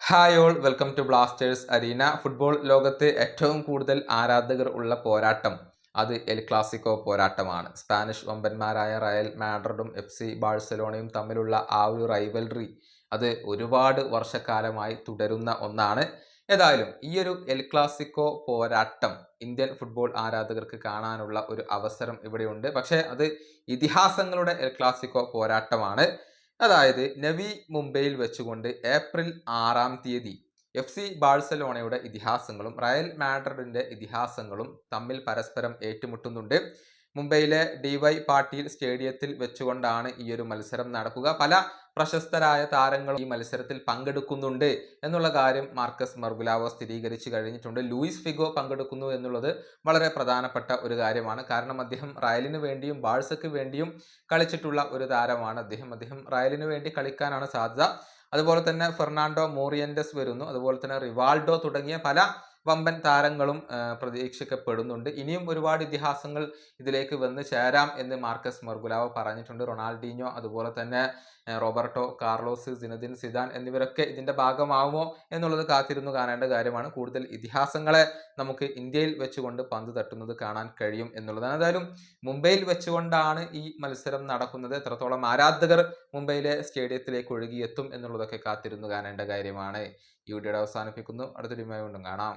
Hi all, welcome to Blasters arena. Football ലോകത്ത് ഏറ്റവും കൂടുതൽ ആരാധകർ ഉള്ള പോരാട്ടം അത് എൽ ക്ലാസിക്കോ പോരാട്ടമാണ്. സ്പാനിഷ് വമ്പന്മാരായ റയൽ മാഡ്രിഡും FC ബാഴ്സലോണയും തമ്മിലുള്ള ആ ഒരു റൈവൽറി അത് ഒരുപാട് വർഷക്കാലമായി തുടരുന്ന ഒന്നാണ്. ഏതായാലും ഈ ഒരു എൽ ക്ലാസിക്കോ പോരാട്ടം ഇന്ത്യൻ ഫുട്ബോൾ ആരാധകർക്ക് കാണാനുള്ള ഒരു അവസരം ഇവിടെയുണ്ട്. പക്ഷേ അത് ഇതിഹാസങ്ങളുടെ എൽ ക്ലാസിക്കോ പോരാട്ടമാണ്. അതായത് നവി മുംബൈയിൽ വെച്ചുകൊണ്ട് ഏപ്രിൽ 6-ാം തീയതി FC ബാഴ്സലോണയുടെ ഇതിഹാസങ്ങളും റയൽ മാഡ്രിഡിന്റെ ഇതിഹാസങ്ങളും തമ്മിൽ പരസ്പരം ഏറ്റുമുട്ടുന്നുണ്ട്. മുംബൈയിലെ DY പാട്ടീൽ സ്റ്റേഡിയത്തിൽ വെച്ചുകൊണ്ടാണ് ഈ ഒരു മത്സരം നടക്കുക. പല പ്രശസ്തരായ താരങ്ങളും ഈ മത്സരത്തിൽ പങ്കെടുക്കുന്നുണ്ട് എന്നുള്ള കാര്യം മാർക്കസ് മർഗുലാവോ സ്ഥിരീകരിച്ചു കഴിഞ്ഞിട്ടുണ്ട്. ലൂയിസ് ഫിഗോ പങ്കെടുക്കുന്നു എന്നുള്ളത് വളരെ പ്രധാനപ്പെട്ട ഒരു കാര്യമാണ്. കാരണം അദ്ദേഹം റയലിന് വേണ്ടിയും ബാഴ്സയ്ക്ക് വേണ്ടിയും കളിച്ചിട്ടുള്ള ഒരു താരമാണ്. അദ്ദേഹം റയലിന് വേണ്ടി കളിക്കാനാണ് സാധ്യത. അതുപോലെ തന്നെ ഫെർണാണ്ടോ മോറിയന്റസ് വരുന്നു. അതുപോലെ തന്നെ റിവാൾഡോ തുടങ്ങിയ പല വമ്പൻ താരങ്ങളും പ്രതീക്ഷിക്കപ്പെടുന്നുണ്ട്. ഇനിയും ഒരുപാട് ഇതിഹാസങ്ങൾ ഇതിലേക്ക് വന്ന് ചേരാം എന്ന് മാർക്കസ് മർഗുലാവോ പറഞ്ഞിട്ടുണ്ട്. റൊണാൾഡീഞ്ഞോ, അതുപോലെ തന്നെ റോബർട്ടോ കാർലോസ്, സിനദിൻ സിദാൻ എന്നിവരൊക്കെ ഇതിന്റെ ഭാഗമാവുമോ എന്നുള്ളത് കാത്തിരുന്നു കാണേണ്ട കാര്യമാണ്. കൂടുതൽ ഇതിഹാസങ്ങളെ നമുക്ക് ഇന്ത്യയിൽ വെച്ചുകൊണ്ട് പന്ത് തട്ടുന്നത് കാണാൻ കഴിയും എന്നുള്ളതാണ്. ഏതായാലും മുംബൈയിൽ വെച്ചുകൊണ്ടാണ് ഈ മത്സരം നടക്കുന്നത്. എത്രത്തോളം ആരാധകർ മുംബൈയിലെ സ്റ്റേഡിയത്തിലേക്ക് ഒഴുകിയെത്തും എന്നുള്ളതൊക്കെ കാത്തിരുന്നു കാണേണ്ട കാര്യമാണ്. ഈ വീഡിയോയുടെ അവസാനിപ്പിക്കുന്നു. അടുത്ത വീഡിയോയുമായി വീണ്ടും കാണാം.